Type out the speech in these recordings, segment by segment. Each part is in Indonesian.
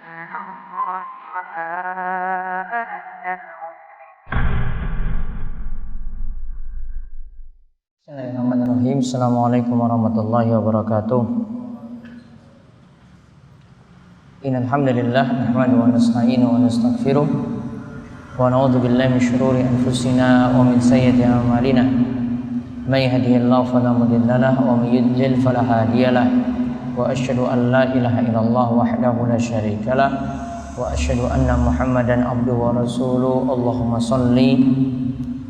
Bismillahirrahmanirrahim. Assalamualaikum warahmatullahi wabarakatuh. Innal hamdalillah nahmaduhu wa nasta'inuhu wa nastaghfiruh wa na'udzu billahi min shururi anfusina wa min sayyiati a'malina. May yahdihillahu fala mudilla lahu wa may yudlil fala hadiya lahu. Wa asyhadu an la ilaha illallah wahdahu la syarika lah wa asyhadu anna Muhammadan abduhu wa rasuluh. Allahumma shalli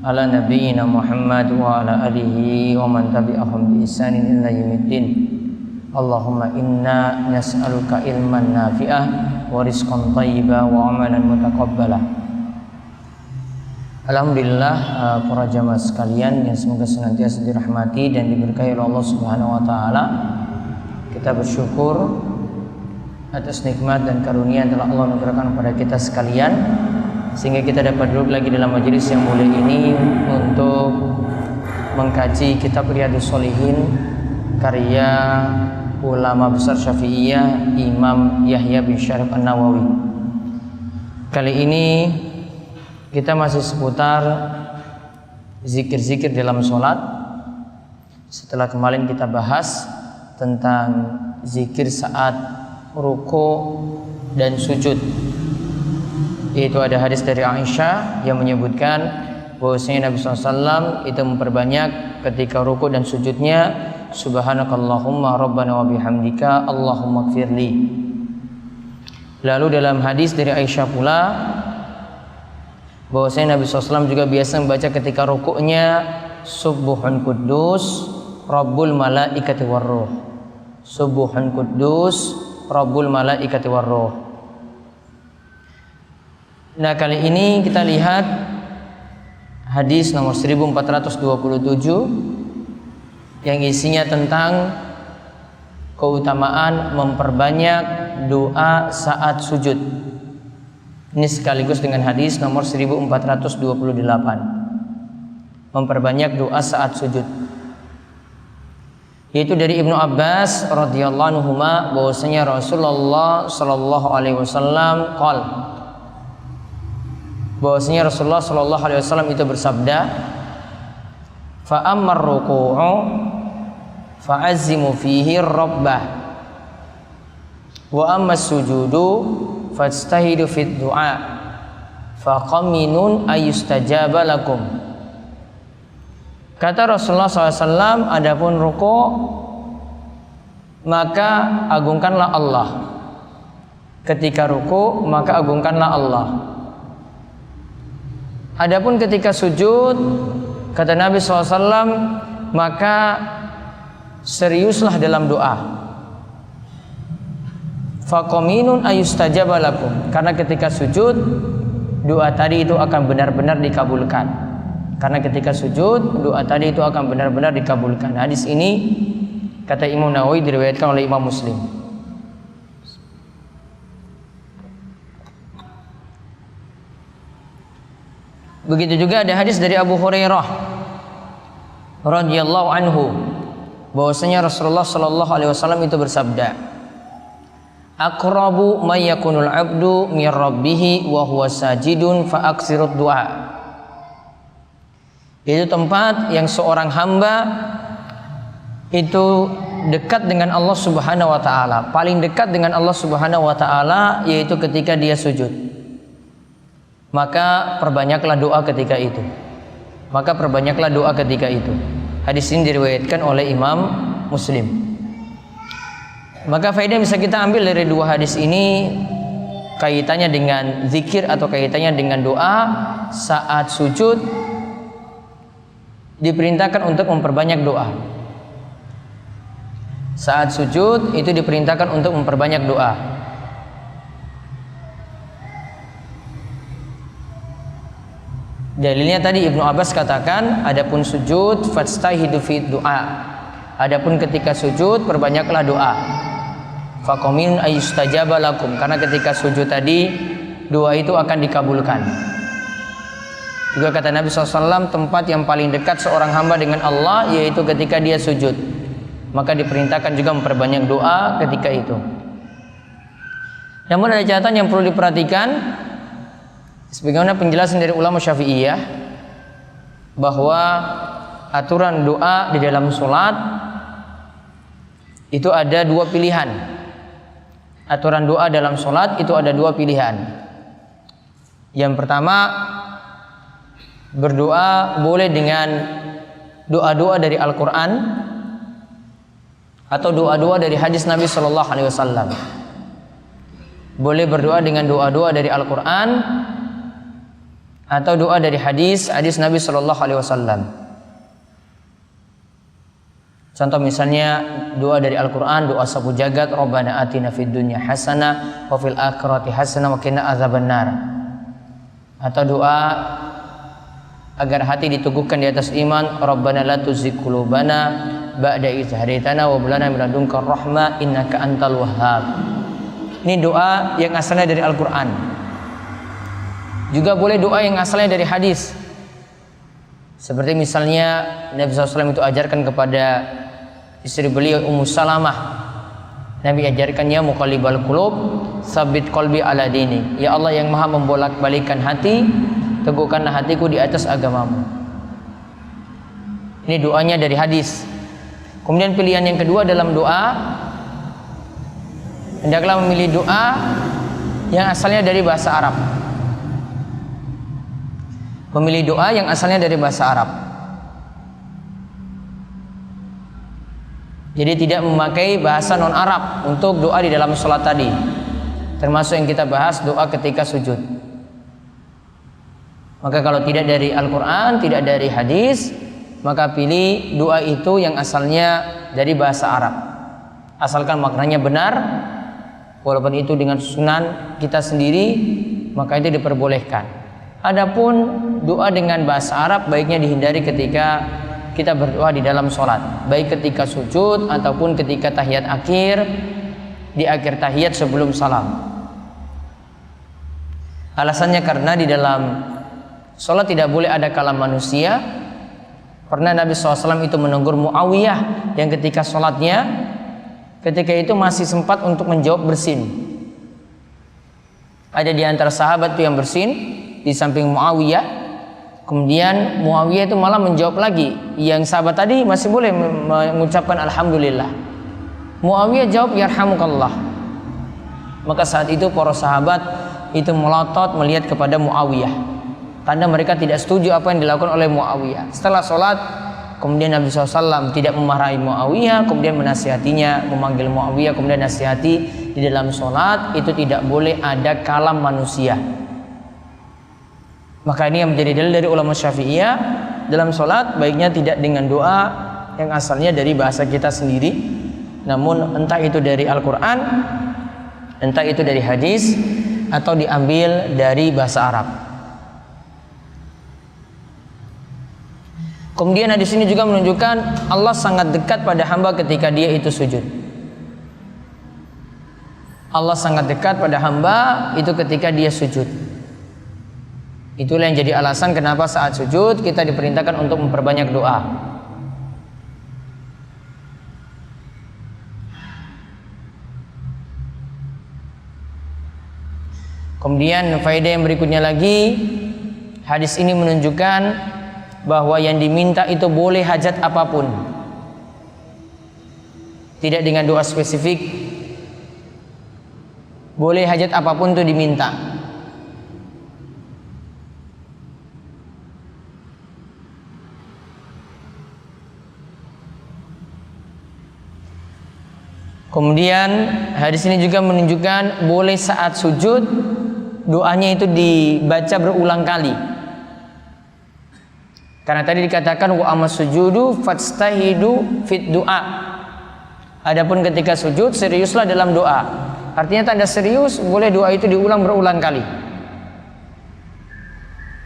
ala nabiyyina Muhammad wa ala alihi wa man tabi'ahum bi ihsanin ila yaumiddin. Allahumma inna nas'aluka ilman nafi'ah wa rizqan thayyiban wa amalan mutaqabbala. Alhamdulillah, para jamaah sekalian yang semoga senantiasa dirahmati dan diberkahi oleh Allah Subhanahu wa taala. Kita bersyukur atas nikmat dan karunia yang telah Allah anugerahkan kepada kita sekalian, sehingga kita dapat duduk lagi dalam majelis yang mulia ini untuk mengkaji kitab Riyadhus Shalihin karya ulama besar Syafi'iyah Imam Yahya bin Syarif An-Nawawi. Kali ini kita masih seputar zikir-zikir dalam sholat. Setelah kemarin kita bahas tentang zikir saat ruku dan sujud, yaitu ada hadis dari Aisyah yang menyebutkan bahwasanya Nabi SAW itu memperbanyak ketika ruku dan sujudnya subhanakallahumma rabbana wa bihamdika allahumma gfirli. Lalu dalam hadis dari Aisyah pula bahwasanya Nabi SAW juga biasa membaca ketika rukuknya subuhun kudus rabbul malaikati warruh, subuhun kudus rabbul malaikati warruh. Nah, kali ini kita lihat hadis nomor 1427 yang isinya tentang keutamaan memperbanyak doa saat sujud. Ini sekaligus dengan hadis nomor 1428, memperbanyak doa saat sujud, yaitu dari Ibnu Abbas radhiyallahu anhu bahwasanya Rasulullah sallallahu alaihi wasallam qol, bahwasanya Rasulullah sallallahu alaihi wasallam itu bersabda, fa ammar ruku'u fa'azzimu fihi rabbah wa ammas sujudu fastahidu fid du'a fa qaminun ayustajaba lakum. Kata Rasulullah SAW, adapun ruku' maka agungkanlah Allah. Ketika ruku' maka agungkanlah Allah. Adapun ketika sujud, kata Nabi SAW, maka seriuslah dalam doa. Faqaminun ayustajaba lakum, karena ketika sujud doa tadi itu akan benar-benar dikabulkan. Karena ketika sujud doa tadi itu akan benar-benar dikabulkan. Hadis ini kata Imam Nawawi diriwayatkan oleh Imam Muslim. Begitu juga ada hadis dari Abu Hurairah radhiyallahu anhu bahwasanya Rasulullah sallallahu alaihi wasallam itu bersabda, aqrabu may yakunul abdu mir rabbih wa huwa sajidun fa aksirud du'a. Itu tempat yang seorang hamba itu dekat dengan Allah Subhanahu wa taala, paling dekat dengan Allah Subhanahu wa taala yaitu ketika dia sujud. Maka perbanyaklah doa ketika itu. Maka perbanyaklah doa ketika itu. Hadis ini diriwayatkan oleh Imam Muslim. Maka faedah yang bisa kita ambil dari dua hadis ini kaitannya dengan zikir atau kaitannya dengan doa saat sujud, diperintahkan untuk memperbanyak doa. Saat sujud itu diperintahkan untuk memperbanyak doa. Dalilnya tadi Ibnu Abbas katakan, adapun sujud fastahidu fi du'a. Adapun ketika sujud perbanyaklah doa. Faqamin ayustajaba lakum, karena ketika sujud tadi doa itu akan dikabulkan. Juga kata Nabi SAW, tempat yang paling dekat seorang hamba dengan Allah yaitu ketika dia sujud. Maka diperintahkan juga memperbanyak doa ketika itu. Namun ada catatan yang perlu diperhatikan, sebagaimana penjelasan dari ulama Syafi'iyah, bahwa aturan doa di dalam sholat itu ada dua pilihan. Aturan doa dalam sholat itu ada dua pilihan. Yang pertama, berdoa boleh dengan doa-doa dari Al-Quran atau doa-doa dari hadis Nabi Sallallahu Alaihi Wasallam. Boleh berdoa dengan doa-doa dari Al-Quran atau doa dari hadis Nabi Sallallahu Alaihi Wasallam. Contoh misalnya doa dari Al-Quran, doa sabu jagat, Rabbana atina fid dunya hasanah wa fil akhirati hasanah wa qina adzabannar. Atau doa agar hati diteguhkan di atas iman, Rabbana la tuzigh qulubana ba'da idh hadaitana wa hab lana min ladunka rahmah innaka antal wahhab. Ini doa yang asalnya dari Al-Quran. Juga boleh doa yang asalnya dari hadis. Seperti misalnya Nabi SAW itu ajarkan kepada istri beliau Ummu Salamah. Nabi ajarkannya muqallibal qulub, sabit qalbi ala dini. Ya Allah yang maha membolak-balikan hati, teguhkanlah hatiku di atas agamamu. Ini doanya dari hadis. Kemudian pilihan yang kedua dalam doa, hendaklah memilih doa yang asalnya dari bahasa Arab. Memilih doa yang asalnya dari bahasa Arab. Jadi tidak memakai bahasa non-Arab untuk doa di dalam sholat tadi. Termasuk yang kita bahas doa ketika sujud. Maka kalau tidak dari Al-Quran, tidak dari hadis, maka pilih doa itu yang asalnya dari bahasa Arab. Asalkan maknanya benar, walaupun itu dengan sunan kita sendiri, maka itu diperbolehkan. Adapun doa dengan bahasa Arab baiknya dihindari ketika kita berdoa di dalam sholat, baik ketika sujud ataupun ketika tahiyat akhir, di akhir tahiyat sebelum salam. Alasannya karena di dalam sholat tidak boleh ada kalam manusia. Pernah Nabi SAW itu menegur Muawiyah yang ketika sholatnya, ketika itu masih sempat untuk menjawab bersin. Ada di antara sahabat itu yang bersin di samping Muawiyah. Kemudian Muawiyah itu malah menjawab lagi. Yang sahabat tadi masih boleh mengucapkan alhamdulillah. Muawiyah jawab yarhamukallah. Maka saat itu para sahabat itu melotot melihat kepada Muawiyah, tanda mereka tidak setuju apa yang dilakukan oleh Muawiyah. Setelah sholat, kemudian Nabi SAW tidak memarahi Muawiyah, kemudian menasihatinya, memanggil Muawiyah, kemudian nasihati di dalam sholat itu tidak boleh ada kalam manusia. Maka ini yang menjadi dalil dari ulama Syafi'iyah, dalam sholat baiknya tidak dengan doa yang asalnya dari bahasa kita sendiri, namun entah itu dari Al-Quran, entah itu dari hadis, atau diambil dari bahasa Arab. Kemudian hadis ini juga menunjukkan Allah sangat dekat pada hamba ketika dia itu sujud. Allah sangat dekat pada hamba itu ketika dia sujud. Itulah yang jadi alasan kenapa saat sujud kita diperintahkan untuk memperbanyak doa. Kemudian faedah yang berikutnya lagi, hadis ini menunjukkan bahwa yang diminta itu boleh hajat apapun, tidak dengan doa spesifik. Boleh hajat apapun itu diminta. Kemudian hadis ini juga menunjukkan boleh saat sujud doanya itu dibaca berulang kali. Karena tadi dikatakan wa amas sujudu fastahidu fit doa. Adapun ketika sujud seriuslah dalam doa. Artinya tanda serius boleh doa itu diulang berulang kali.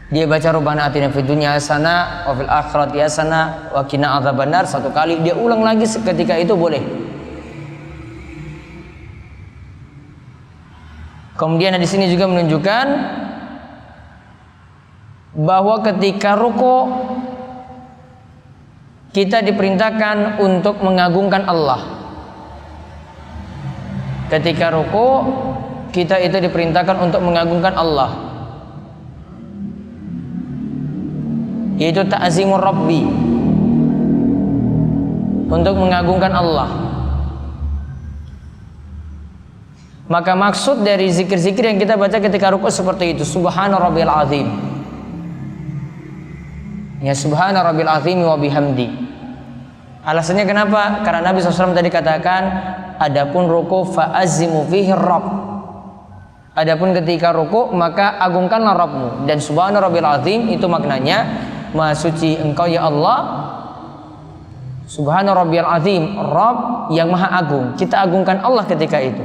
Dia baca Rabbana atina fid dunya hasanah wa fil akhirati hasanah wa qina adzabannar satu kali, dia ulang lagi ketika itu boleh. Kemudian di sini juga menunjukkan bahwa ketika rukuk kita diperintahkan untuk mengagungkan Allah. Ketika rukuk kita itu diperintahkan untuk mengagungkan Allah, yaitu ta'zimur rabbi, untuk mengagungkan Allah. Maka maksud dari zikir-zikir yang kita baca ketika rukuk seperti itu, subhana rabbil azim, ya subhana rabbil azim wa bihamdi. Alasannya kenapa? Karena Nabi SAW tadi katakan, adapun rukuk fa'azimu fihi rabb, adapun ketika rukuk maka agungkanlah Rabbmu. Dan subhana rabbil azim itu maknanya, maha suci engkau ya Allah, subhana rabbil azim, Rabb yang maha agung. Kita agungkan Allah ketika itu.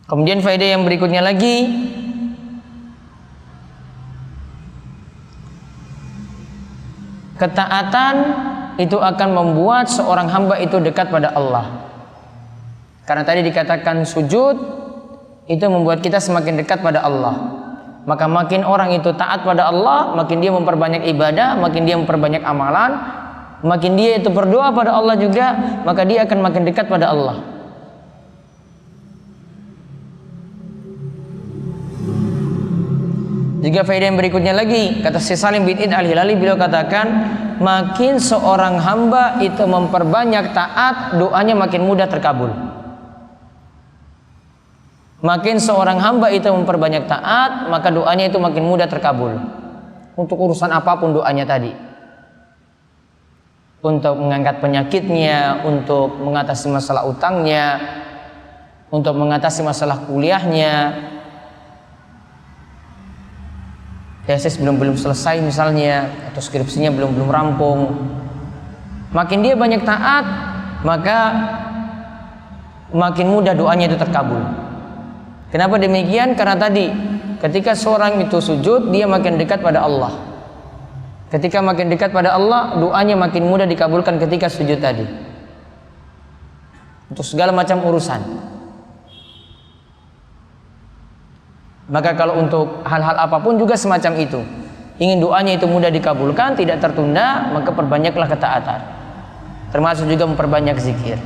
Kemudian faedah yang berikutnya lagi, ketaatan itu akan membuat seorang hamba itu dekat pada Allah. Karena tadi dikatakan sujud itu membuat kita semakin dekat pada Allah. Maka makin orang itu taat pada Allah, makin dia memperbanyak ibadah, makin dia memperbanyak amalan, makin dia itu berdoa pada Allah juga, maka dia akan makin dekat pada Allah. Juga faedah yang berikutnya lagi, kata Syekh Salim bin Id Al-Hilali, beliau katakan, makin seorang hamba itu memperbanyak taat, doanya makin mudah terkabul. Makin seorang hamba itu memperbanyak taat, maka doanya itu makin mudah terkabul. Untuk urusan apapun doanya tadi, untuk mengangkat penyakitnya, untuk mengatasi masalah utangnya, untuk mengatasi masalah kuliahnya, tesis belum selesai misalnya, atau skripsinya belum rampung. Makin dia banyak taat, maka makin mudah doanya itu terkabul. Kenapa demikian? Karena tadi ketika seorang itu sujud, dia makin dekat pada Allah. Ketika makin dekat pada Allah, doanya makin mudah dikabulkan ketika sujud tadi, untuk segala macam urusan. Maka kalau untuk hal-hal apapun juga semacam itu, ingin doanya itu mudah dikabulkan, tidak tertunda, maka perbanyaklah ketaatan, termasuk juga memperbanyak zikir.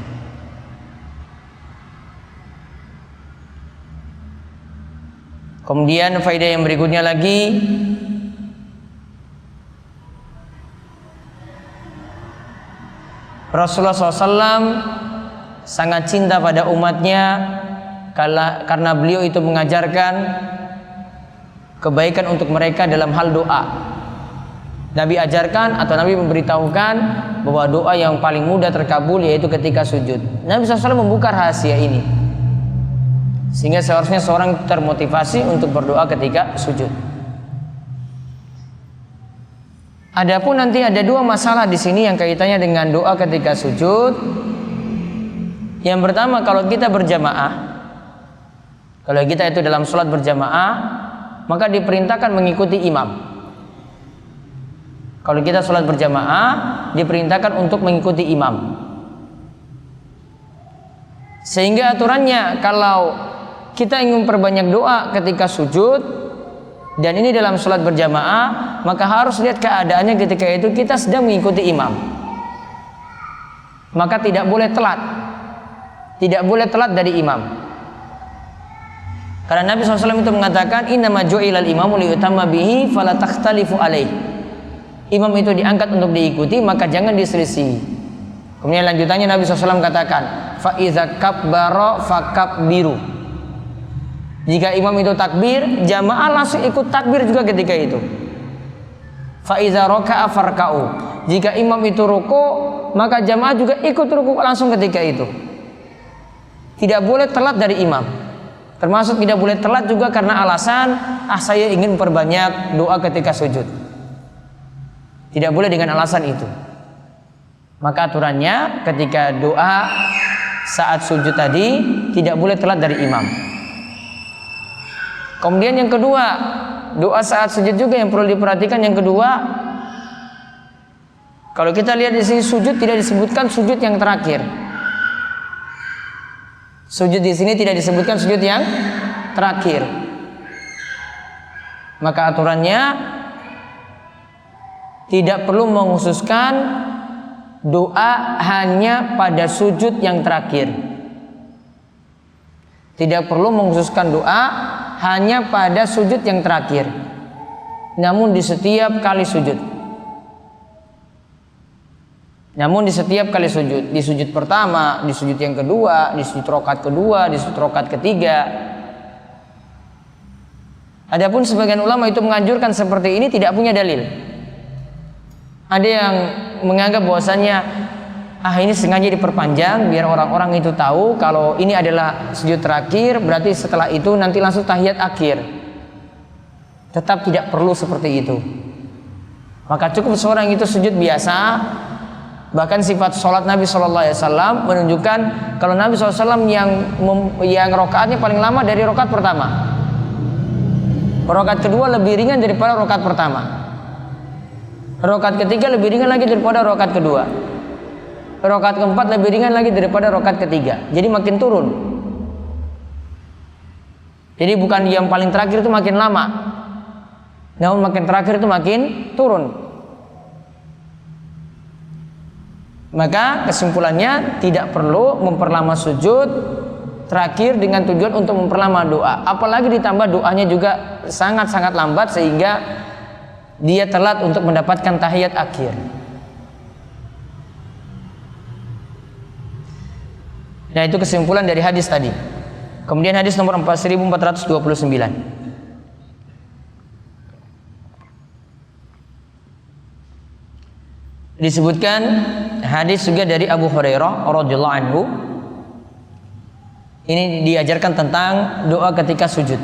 Kemudian faedah yang berikutnya lagi, Rasulullah SAW sangat cinta pada umatnya karena beliau itu mengajarkan kebaikan untuk mereka dalam hal doa. Nabi ajarkan atau Nabi memberitahukan bahwa doa yang paling mudah terkabul yaitu ketika sujud. Nabi SAW membuka rahasia ini, sehingga seharusnya seorang termotivasi untuk berdoa ketika sujud. Adapun nanti ada dua masalah di sini yang kaitannya dengan doa ketika sujud. Yang pertama, kalau kita berjamaah, kalau kita itu dalam sholat berjamaah, maka diperintahkan mengikuti imam. Kalau kita sholat berjamaah, diperintahkan untuk mengikuti imam. Sehingga aturannya, kalau kita ingin memperbanyak doa ketika sujud, dan ini dalam sholat berjamaah, maka harus lihat keadaannya ketika itu kita sedang mengikuti imam. Maka tidak boleh telat, tidak boleh telat dari imam. Karena Nabi SAW itu mengatakan, innama ju'ilal imamu liyutamma bihi fala takhtalifu alaih. Imam itu diangkat untuk diikuti, maka jangan diselisih. Kemudian lanjutannya Nabi SAW katakan, fa iza kabbara fakabbiru. Jika imam itu takbir, jamaah langsung ikut takbir juga ketika itu. Fa iza raka'a farka'u. Jika imam itu ruku, maka jamaah juga ikut ruku langsung ketika itu. Tidak boleh telat dari imam. Termasuk tidak boleh telat juga karena alasan, saya ingin memperbanyak doa ketika sujud. Tidak boleh dengan alasan itu. Maka aturannya ketika doa saat sujud tadi tidak boleh telat dari imam. Kemudian yang kedua, doa saat sujud juga yang perlu diperhatikan. Yang kedua, kalau kita lihat di sini sujud tidak disebutkan sujud yang terakhir. Sujud di sini tidak disebutkan sujud yang terakhir. Maka aturannya tidak perlu mengkhususkan doa hanya pada sujud yang terakhir. Tidak perlu mengkhususkan doa hanya pada sujud yang terakhir, namun di setiap kali sujud. Di sujud pertama, di sujud yang kedua, di sujud rakaat kedua, di sujud rakaat ketiga. Adapun sebagian ulama itu menganjurkan seperti ini tidak punya dalil. Ada yang menganggap bahwasannya ini sengaja diperpanjang biar orang-orang itu tahu kalau ini adalah sujud terakhir, berarti setelah itu nanti langsung tahiyat akhir. Tetap tidak perlu seperti itu. Maka cukup seorang itu sujud biasa. Bahkan sifat sholat Nabi SAW menunjukkan kalau Nabi SAW yang rokaatnya paling lama dari rokaat pertama. Rokaat kedua lebih ringan daripada rokaat pertama. Rokaat ketiga lebih ringan lagi daripada rokaat kedua. Rokaat keempat lebih ringan lagi daripada rokaat ketiga. Jadi makin turun. Jadi bukan yang paling terakhir itu makin lama, namun makin terakhir itu makin turun. Maka kesimpulannya tidak perlu memperlama sujud terakhir dengan tujuan untuk memperlama doa. Apalagi ditambah doanya juga sangat-sangat lambat sehingga dia telat untuk mendapatkan tahiyat akhir. Nah, itu kesimpulan dari hadis tadi. Kemudian hadis nomor 4429. Disebutkan hadis juga dari Abu Hurairah radhiyallahu anhu. Ini diajarkan tentang doa ketika sujud,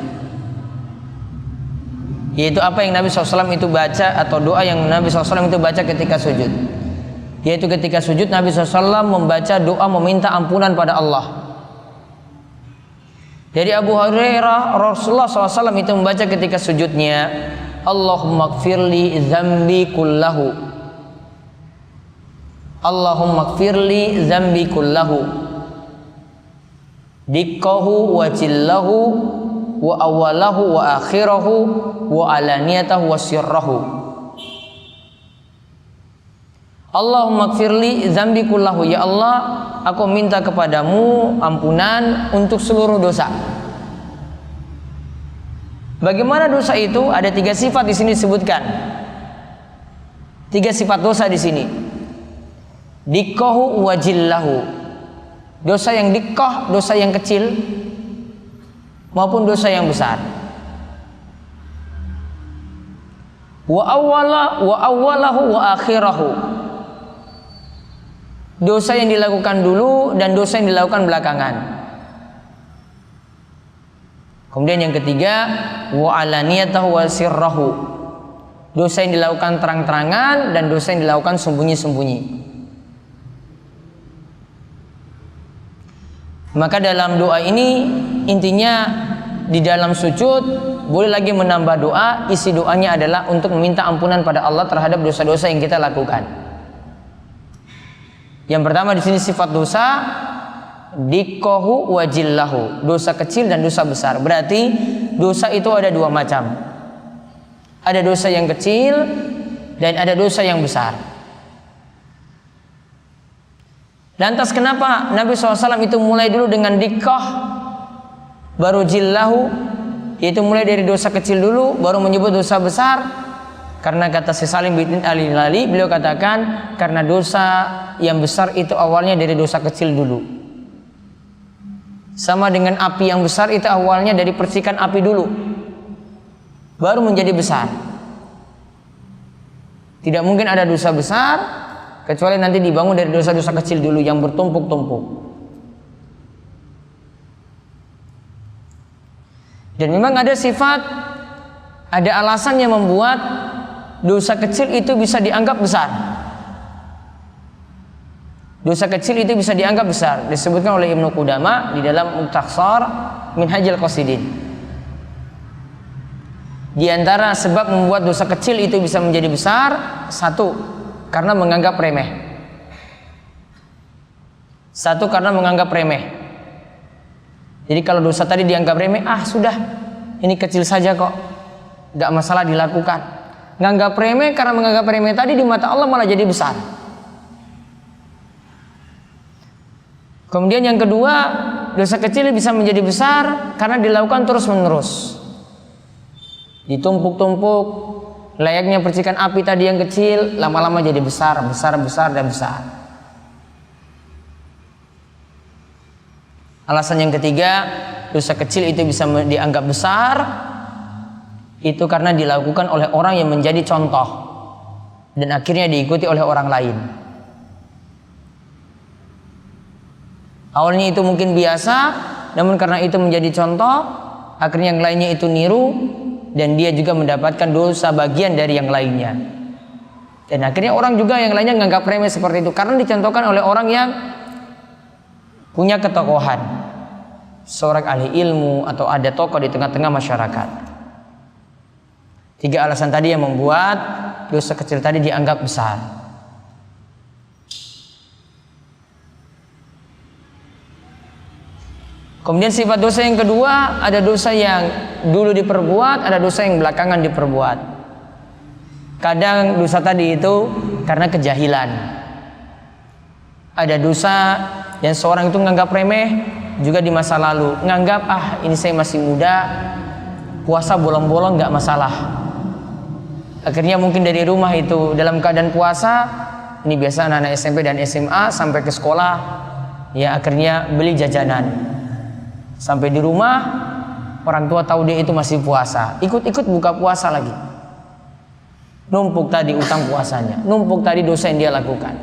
yaitu apa yang Nabi SAW itu baca, atau doa yang Nabi SAW itu baca ketika sujud. Yaitu ketika sujud Nabi SAW membaca doa meminta ampunan pada Allah. Dari Abu Hurairah, Rasulullah SAW itu membaca ketika sujudnya, Allahumma gfirli dzambi kullahu, Allahumma gfirli dzambi kullahu, dikkahu wa jillahu wa awalahu wa akhirahu wa alaniyatahu wa sirrahu. Allahumma gfirli dzambi kullahu, ya Allah, aku minta kepadamu ampunan untuk seluruh dosa. Bagaimana dosa itu? Ada 3 sifat di sini disebutkan. 3 sifat dosa di sini. Dikkahu wa jillahu, dosa yang dikkah, dosa yang kecil maupun dosa yang besar. Wa awalahu wa akhirahu, dosa yang dilakukan dulu dan dosa yang dilakukan belakangan. Kemudian yang ketiga, wa alaniyatahu wa sirrahu, dosa yang dilakukan terang-terangan dan dosa yang dilakukan sembunyi-sembunyi. Maka dalam doa ini intinya di dalam sujud boleh lagi menambah doa. Isi doanya adalah untuk meminta ampunan pada Allah terhadap dosa-dosa yang kita lakukan. Yang pertama di sini sifat dosa dikkahu wa jillahu, dosa kecil dan dosa besar. Berarti dosa itu ada 2 macam. Ada dosa yang kecil dan ada dosa yang besar. Lantas kenapa Nabi SAW itu mulai dulu dengan dikkah baru jillahu, yaitu mulai dari dosa kecil dulu baru menyebut dosa besar? Karena kata Syekh Salim bin Al-Hilali, beliau katakan karena dosa yang besar itu awalnya dari dosa kecil dulu. Sama dengan api yang besar itu awalnya dari percikan api dulu baru menjadi besar. Tidak mungkin ada dosa besar kecuali nanti dibangun dari dosa-dosa kecil dulu yang bertumpuk-tumpuk. Dan memang ada sifat, ada alasan yang membuat dosa kecil itu bisa dianggap besar. Dosa kecil itu bisa dianggap besar. Disebutkan oleh Ibnu Qudamah di dalam Mukhtasar Minhajul Qasidin. Di antara sebab membuat dosa kecil itu bisa menjadi besar, 1, karena menganggap remeh. 1, karena menganggap remeh. Jadi kalau dosa tadi dianggap remeh, sudah, ini kecil saja kok, gak masalah dilakukan. Nganggap remeh, karena menganggap remeh tadi di mata Allah malah jadi besar. Kemudian yang kedua, dosa kecil bisa menjadi besar karena dilakukan terus-menerus. Ditumpuk-tumpuk, layaknya percikan api tadi yang kecil, lama-lama jadi besar, besar, besar, dan besar. Alasan yang ketiga, dosa kecil itu bisa dianggap besar, itu karena dilakukan oleh orang yang menjadi contoh dan akhirnya diikuti oleh orang lain. Awalnya itu mungkin biasa, namun karena itu menjadi contoh, akhirnya yang lainnya itu niru, dan dia juga mendapatkan dosa bagian dari yang lainnya. Dan akhirnya orang juga yang lainnya menganggap remeh seperti itu, karena dicontohkan oleh orang yang punya ketokohan, seorang ahli ilmu atau ada tokoh di tengah-tengah masyarakat. 3 alasan tadi yang membuat dosa kecil tadi dianggap besar. Kemudian sifat dosa yang kedua, ada dosa yang dulu diperbuat, ada dosa yang belakangan diperbuat. Kadang dosa tadi itu karena kejahilan. Ada dosa yang seorang itu menganggap remeh juga di masa lalu, menganggap ini saya masih muda, puasa bolong-bolong nggak masalah. Akhirnya mungkin dari rumah itu dalam keadaan puasa, ini biasa anak-anak SMP dan SMA sampai ke sekolah, ya akhirnya beli jajanan. Sampai di rumah orang tua tahu dia itu masih puasa, ikut-ikut buka puasa lagi. Numpuk tadi utang puasanya, numpuk tadi dosa yang dia lakukan.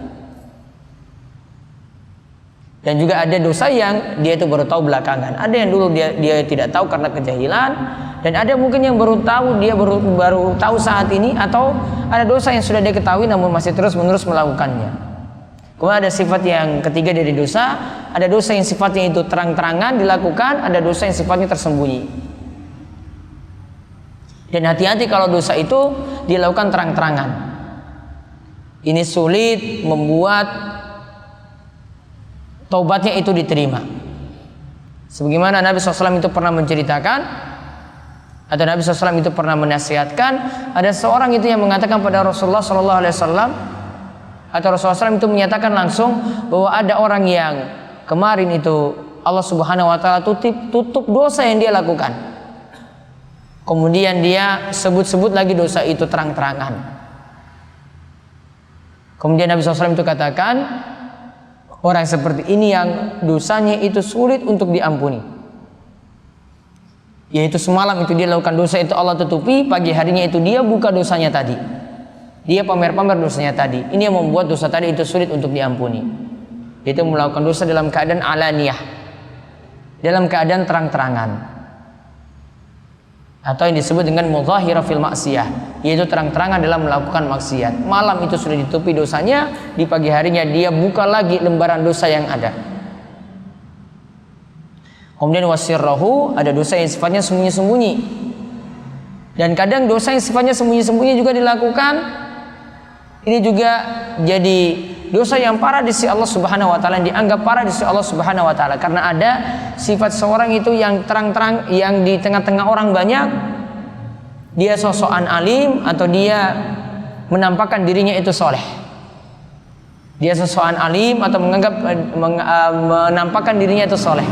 Dan juga ada dosa yang dia itu baru tahu belakangan. Ada yang dulu dia tidak tahu karena kejahilan, dan ada mungkin yang baru tahu, dia baru tahu saat ini, atau ada dosa yang sudah dia ketahui namun masih terus-menerus melakukannya. Kemudian ada sifat yang ketiga dari dosa, ada dosa yang sifatnya itu terang-terangan dilakukan, ada dosa yang sifatnya tersembunyi. Dan hati-hati kalau dosa itu dilakukan terang-terangan. Ini sulit membuat taubatnya itu diterima. Sebagaimana Nabi SAW itu pernah menceritakan, atau Nabi SAW itu pernah menasihatkan, ada seorang itu yang mengatakan pada Rasulullah SAW, atau Rasulullah SAW itu menyatakan langsung bahwa ada orang yang kemarin itu Allah Subhanahu Wa Taala tutup dosa yang dia lakukan. Kemudian dia sebut-sebut lagi dosa itu terang-terangan. Kemudian Nabi SAW itu katakan, orang seperti ini yang dosanya itu sulit untuk diampuni. Yaitu semalam itu dia lakukan dosa itu Allah tutupi, pagi harinya itu dia buka dosanya tadi. Dia pamer-pamer dosanya tadi. Ini yang membuat dosa tadi itu sulit untuk diampuni. Itu melakukan dosa dalam keadaan alaniyah, dalam keadaan terang-terangan, atau yang disebut dengan mudhahira fil maksiyah, yaitu terang-terangan dalam melakukan maksiat. Malam itu sudah ditutupi dosanya, di pagi harinya dia buka lagi lembaran dosa yang ada. Kemudian wasirrahu, ada dosa yang sifatnya sembunyi-sembunyi. Dan kadang dosa yang sifatnya sembunyi-sembunyi juga dilakukan. Ini juga jadi dosa yang parah di sisi Allah Subhanahu Wa Taala, yang dianggap parah di sisi Allah Subhanahu Wa Taala, karena ada sifat seorang itu yang terang-terang, yang di tengah-tengah orang banyak dia sosokan alim, atau dia menampakkan dirinya itu soleh. Dia sosokan alim atau menampakkan dirinya itu soleh.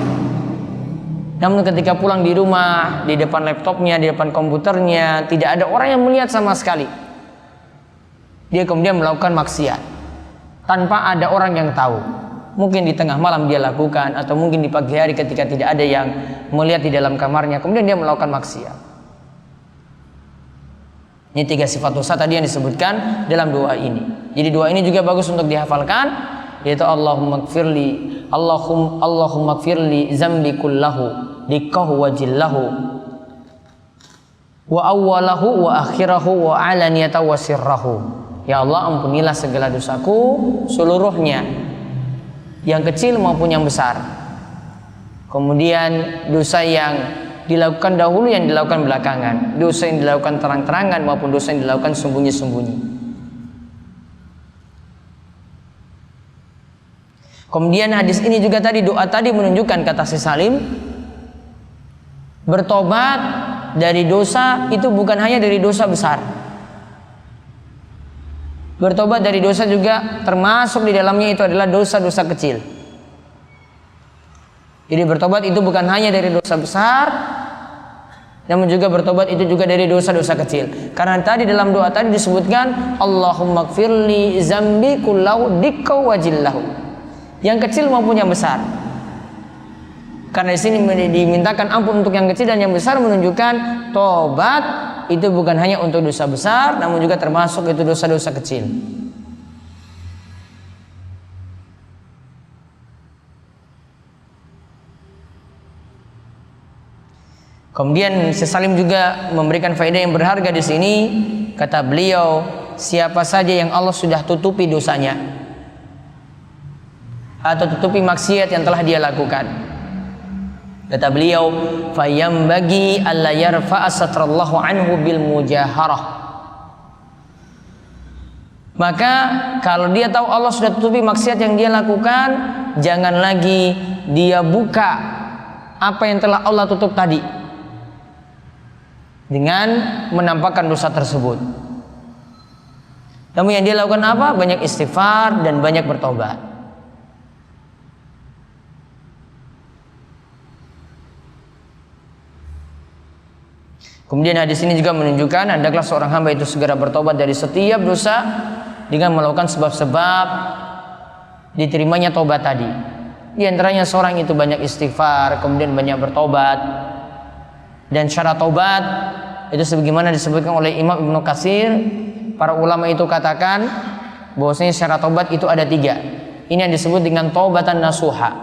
Namun ketika pulang di rumah, di depan laptopnya, di depan komputernya, tidak ada orang yang melihat sama sekali. Dia kemudian melakukan maksiat tanpa ada orang yang tahu. Mungkin di tengah malam dia lakukan, atau mungkin di pagi hari ketika tidak ada yang melihat di dalam kamarnya, kemudian dia melakukan maksiat. Ini 3 sifat dosa tadi yang disebutkan dalam doa ini. Jadi doa ini juga bagus untuk dihafalkan, yaitu Allahumma gfirli zambi kullahu dikkahu wa jillahu wa awwalahu wa akhirahu wa alaniyatahu wa sirrahu. Ya Allah, ampunilah segala dosaku seluruhnya, yang kecil maupun yang besar. Kemudian dosa yang dilakukan dahulu, yang dilakukan belakangan, dosa yang dilakukan terang-terangan maupun dosa yang dilakukan sembunyi-sembunyi. Kemudian hadis ini juga tadi, doa tadi menunjukkan, kata si Salim, bertobat dari dosa itu bukan hanya dari dosa besar. Bertobat dari dosa juga termasuk di dalamnya itu adalah dosa-dosa kecil. Jadi bertobat itu bukan hanya dari dosa besar, namun juga bertobat itu juga dari dosa-dosa kecil. Karena tadi dalam doa tadi disebutkan Allahumma gfirli zambi kullahu dikkaw wajillahu, yang kecil maupun yang besar. Karena di sini dimintakan ampun untuk yang kecil dan yang besar, menunjukkan tobat itu bukan hanya untuk dosa besar, namun juga termasuk itu dosa-dosa kecil. Kemudian Syekh Salim juga memberikan faedah yang berharga di sini. Kata beliau, siapa saja yang Allah sudah tutupi dosanya atau tutupi maksiat yang telah dia lakukan, kata beliau, fayambagi alla yarfa'a satrallahu anhu bil mujaharah. Maka kalau dia tahu Allah sudah tutupi maksiat yang dia lakukan, jangan lagi dia buka apa yang telah Allah tutup tadi dengan menampakkan dosa tersebut. Namun yang dia lakukan apa? Banyak istighfar dan banyak bertobat. Kemudian hadis ini juga menunjukkan hendaklah seorang hamba itu segera bertobat dari setiap dosa dengan melakukan sebab-sebab diterimanya tobat tadi. Di antaranya seorang itu banyak istighfar, kemudian banyak bertobat. Dan syarat tobat itu sebagaimana disebutkan oleh Imam Ibnu Katsir, para ulama itu katakan bahwasanya syarat tobat itu ada 3. Ini yang disebut dengan taubatan nasuha.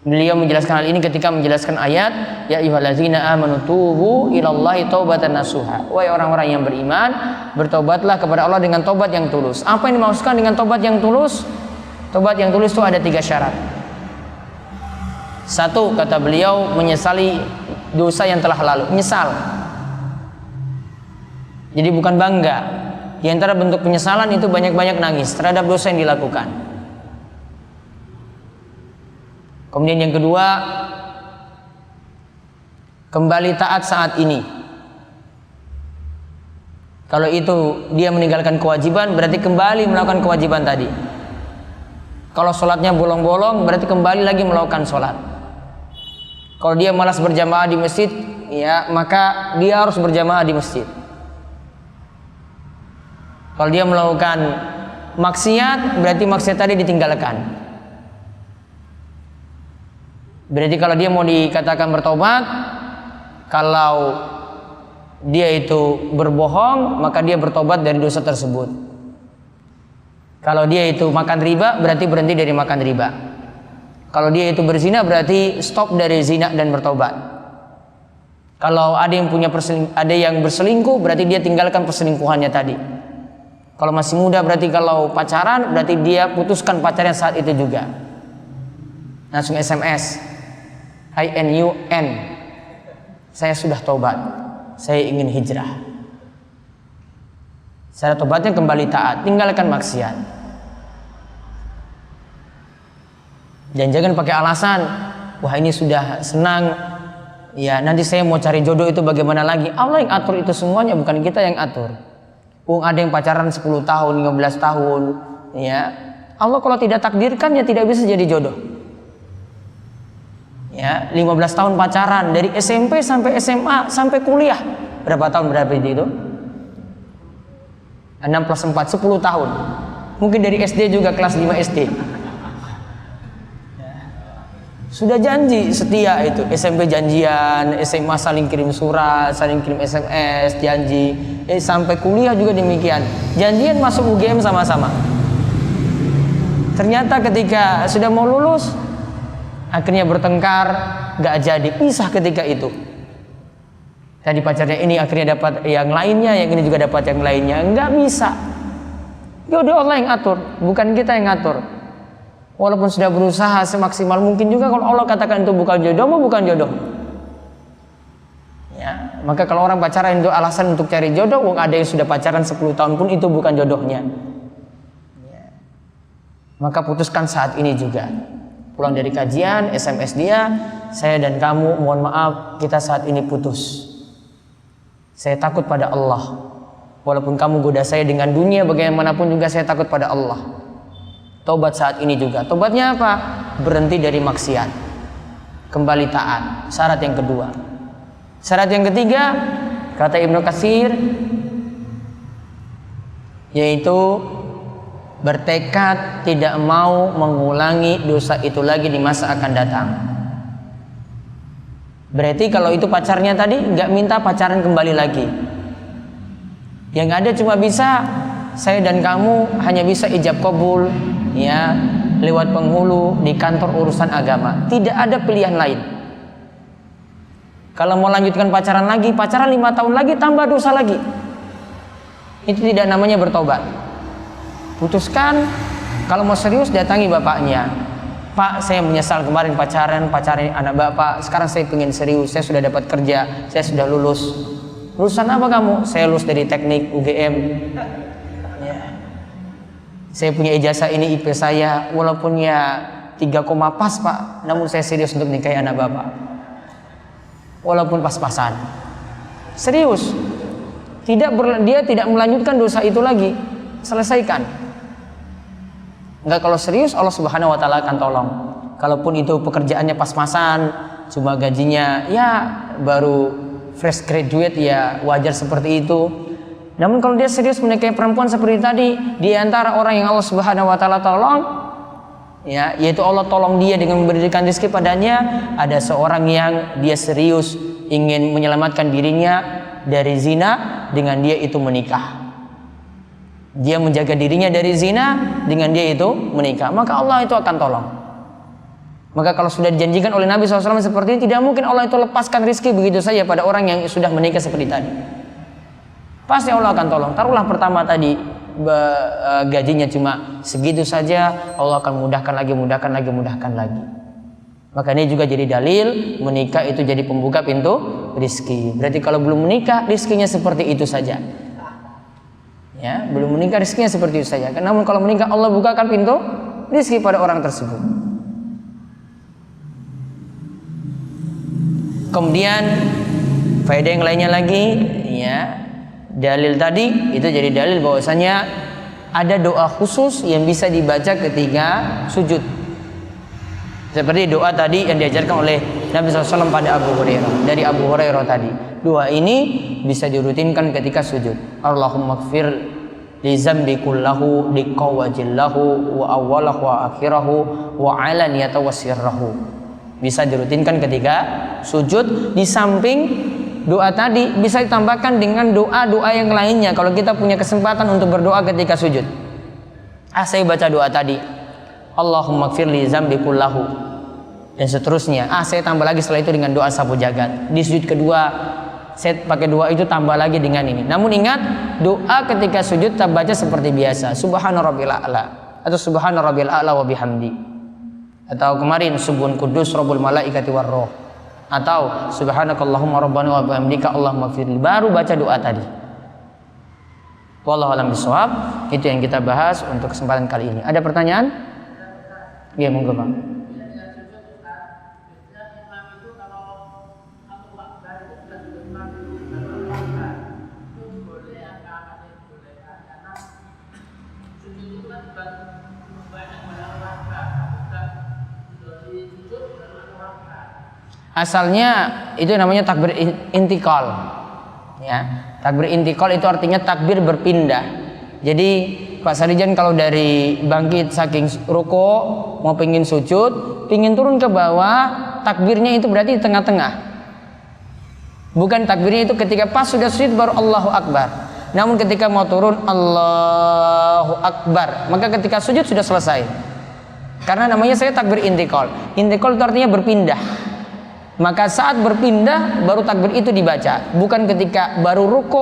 Beliau menjelaskan hal ini ketika menjelaskan ayat ya ayyuhallazina amanu tubu ilallahi taubatan nasuha. Wahai orang-orang yang beriman, bertobatlah kepada Allah dengan tobat yang tulus. Apa yang dimaksudkan dengan tobat yang tulus? Tobat yang tulus itu ada 3 syarat. 1, kata beliau, menyesali dosa yang telah lalu. Menyesal. Jadi bukan bangga. Di antara bentuk penyesalan itu banyak-banyak nangis terhadap dosa yang dilakukan. Kemudian yang kedua, kembali taat saat ini. Kalau itu dia meninggalkan kewajiban, berarti kembali melakukan kewajiban tadi. Kalau sholatnya bolong-bolong, berarti kembali lagi melakukan sholat. Kalau dia malas berjamaah di masjid, ya maka dia harus berjamaah di masjid. Kalau dia melakukan maksiat, berarti maksiat tadi ditinggalkan. Berarti kalau dia mau dikatakan bertobat, kalau dia itu berbohong, maka dia bertobat dari dosa tersebut. Kalau dia itu makan riba, berarti berhenti dari makan riba. Kalau dia itu berzina, berarti stop dari zina dan bertobat. Kalau ada yang berselingkuh, berarti dia tinggalkan perselingkuhannya tadi. Kalau masih muda, berarti kalau pacaran, berarti dia putuskan pacarnya saat itu juga. Langsung SMS, INUN, saya sudah tobat, saya ingin hijrah. Cara tobatnya kembali taat, tinggalkan maksiat. Dan jangan pakai alasan, wah ini sudah senang, ya nanti saya mau cari jodoh itu bagaimana lagi. Allah yang atur itu semuanya, bukan kita yang atur. Ada yang pacaran 10 tahun, 15 tahun, ya Allah kalau tidak takdirkan ya tidak bisa jadi jodoh. Ya, 15 tahun pacaran dari SMP sampai SMA sampai kuliah. Berapa tahun berarti itu? 6 plus 4, 10 tahun. Mungkin dari SD juga kelas 5 SD. Sudah janji setia itu. SMP janjian, SMA saling kirim surat, saling kirim SMS, janji. Sampai kuliah juga demikian. Janjian masuk UGM sama-sama. Ternyata ketika sudah mau lulus, akhirnya bertengkar, gak jadi, pisah ketika itu. Tadi pacarnya ini akhirnya dapat yang lainnya, yang ini juga dapat yang lainnya. Nggak bisa. Jodoh Allah yang atur, bukan kita yang ngatur. Walaupun sudah berusaha semaksimal mungkin juga, kalau Allah katakan itu bukan jodohmu, bukan jodoh. Ya, maka kalau orang pacaran itu alasan untuk cari jodoh, ada yang sudah pacaran 10 tahun pun itu bukan jodohnya. Ya. Maka putuskan saat ini juga. Pulang dari kajian, SMS dia, saya dan kamu mohon maaf kita saat ini putus. Saya takut pada Allah. Walaupun kamu goda saya dengan dunia, bagaimanapun juga saya takut pada Allah. Tobat saat ini juga. Tobatnya apa? berhenti dari maksiat, kembali taat. Syarat yang kedua. Syarat yang ketiga, kata Ibnu Katsir, yaitu bertekad tidak mau mengulangi dosa itu lagi di masa akan datang. Berarti kalau itu pacarnya tadi, nggak minta pacaran kembali lagi. Yang ada cuma bisa saya dan kamu hanya bisa ijab kabul, ya, lewat penghulu di kantor urusan agama. Tidak ada pilihan lain. Kalau mau lanjutkan pacaran lagi, pacaran 5 tahun lagi, tambah dosa lagi. Itu tidak namanya bertobat. Putuskan. Kalau mau serius, datangi bapaknya. Pak, saya menyesal kemarin pacaran anak bapak. Sekarang saya ingin serius. Saya sudah dapat kerja, saya sudah lulus. Lulusan apa kamu? Saya lulus dari teknik UGM. Ya. Saya punya ijazah ini, IP saya, walaupun ya 3, pas Pak, namun saya serius untuk nikahi anak bapak. Walaupun pas-pasan. Serius. Dia tidak melanjutkan dosa itu lagi. Selesaikan. Enggak, kalau serius Allah Subhanahu wa taala akan tolong. Kalaupun itu pekerjaannya pas-pasan, cuma gajinya ya baru fresh graduate, ya wajar seperti itu. Namun kalau dia serius menikahi perempuan seperti tadi, di antara orang yang Allah Subhanahu wa taala tolong, ya, yaitu Allah tolong dia dengan memberikan rezeki padanya, ada seorang yang dia serius ingin menyelamatkan dirinya dari zina dengan dia itu menikah. Dia menjaga dirinya dari zina dengan dia itu menikah, maka Allah itu akan tolong. Maka kalau sudah dijanjikan oleh Nabi SAW seperti ini, tidak mungkin Allah itu lepaskan rezeki begitu saja pada orang yang sudah menikah seperti tadi. Pasti Allah akan tolong. Taruhlah pertama tadi gajinya cuma segitu saja, Allah akan mudahkan lagi. Maka ini juga jadi dalil menikah itu jadi pembuka pintu rezeki. Berarti kalau belum menikah, rezekinya seperti itu saja. Ya, belum menikah rezekinya seperti itu saja. Namun kalau menikah, Allah bukakan pintu rezeki pada orang tersebut. Kemudian faedah yang lainnya lagi, ya, dalil tadi itu jadi dalil bahwasanya ada doa khusus yang bisa dibaca ketika sujud. Seperti doa tadi yang diajarkan oleh Nabi SAW pada Abu Hurairah. Dari Abu Hurairah tadi, doa ini bisa dirutinkan ketika sujud. Allahumma gfir li zambi kullahu liqawajillahu wa awalahu wa akhirahu wa alaniyata wa sirrahu. Bisa dirutinkan ketika sujud. Di samping doa tadi bisa ditambahkan dengan doa-doa yang lainnya kalau kita punya kesempatan untuk berdoa ketika sujud. Saya baca doa tadi, Allahumma gfir li zambi kullahu, dan seterusnya. Saya tambah lagi setelah itu dengan doa sapu jagat. Di sujud kedua saya pakai doa itu, tambah lagi dengan ini. Namun ingat, doa ketika sujud tak baca seperti biasa, subhana rabbil a'la atau subhana rabbil a'la wa bihamdi, atau kemarin subuhun kudus rabbul malaikati war roh, atau subhanakallahumma rabbana wa bihamdika allahumma gfirli. Baru baca doa tadi. Wallahu a'lam bishawab. Itu yang kita bahas untuk kesempatan kali ini. Ada pertanyaan? Ya, monggo Pak. Asalnya itu namanya takbir intikal, ya. Takbir intikal itu artinya takbir berpindah. Jadi Pak Sarijan kalau dari bangkit saking ruko mau pingin sujud, pingin turun ke bawah, takbirnya itu berarti di tengah-tengah. Bukan takbirnya itu ketika pas sudah sujud baru Allahu Akbar. Namun ketika mau turun Allahu Akbar, maka ketika sujud sudah selesai. Karena namanya saya takbir intikal. Intikal itu artinya berpindah. Maka saat berpindah baru takbir itu dibaca, bukan ketika baru ruku,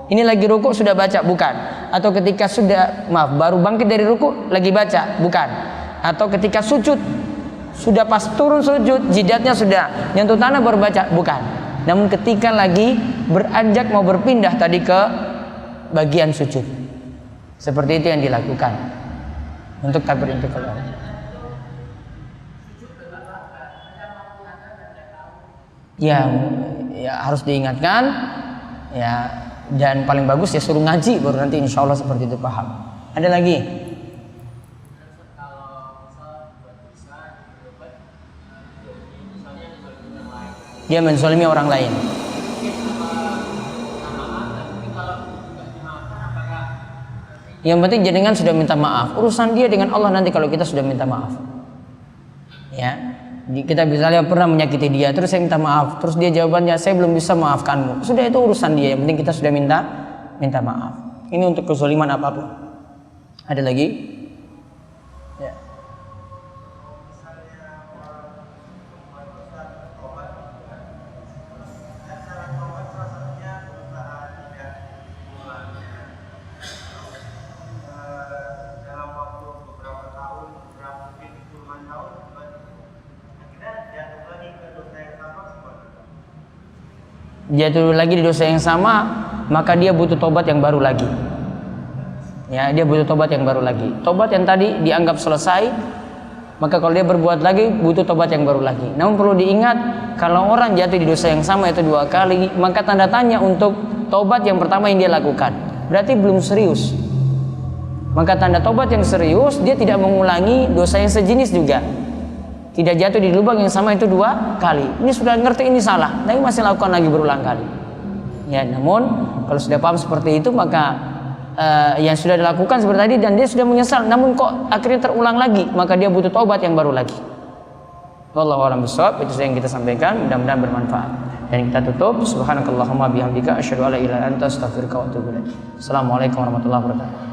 ini lagi ruku sudah baca, bukan. Atau ketika baru bangkit dari ruku lagi baca, bukan. Atau ketika sujud, sudah pas turun sujud, jidatnya sudah nyentuh tanah baru baca, bukan. Namun ketika lagi beranjak mau berpindah tadi ke bagian sujud, seperti itu yang dilakukan untuk takbir intikal. Ya harus diingatkan, ya, dan paling bagus ya suruh ngaji, baru nanti insya Allah seperti itu paham. Ada lagi? dia menzalimi orang lain. Yang penting jenengan sudah minta maaf. Urusan dia dengan Allah nanti kalau kita sudah minta maaf. Ya, kita misalnya pernah menyakiti dia, terus saya minta maaf, terus dia jawabannya saya belum bisa maafkanmu. Sudah, itu urusan dia. Yang penting kita sudah minta maaf. Ini untuk kezaliman apapun. Ada lagi? Ya. Jatuh lagi di dosa yang sama, maka dia butuh tobat yang baru lagi. Ya, dia butuh tobat yang baru lagi. Tobat yang tadi dianggap selesai, maka kalau dia berbuat lagi butuh tobat yang baru lagi. Namun perlu diingat, kalau orang jatuh di dosa yang sama itu 2 kali, maka tanda tanya untuk tobat yang pertama yang dia lakukan. Berarti belum serius. Maka tanda tobat yang serius, dia tidak mengulangi dosa yang sejenis juga. Tidak jatuh di lubang yang sama itu 2 kali. Ini sudah ngerti ini salah, tapi masih lakukan lagi berulang kali. Ya, namun kalau sudah paham seperti itu, maka yang sudah dilakukan seperti tadi dan dia sudah menyesal, namun kok akhirnya terulang lagi, maka dia butuh tobat yang baru lagi. Wallahu a'lam bishawab. Itu yang kita sampaikan, mudah-mudahan bermanfaat. Dan kita tutup, subhanakallahumma bihamdika asyhadu an la ilaha illa anta astaghfiruka wa atubu ilaik. Assalamualaikum warahmatullahi wabarakatuh.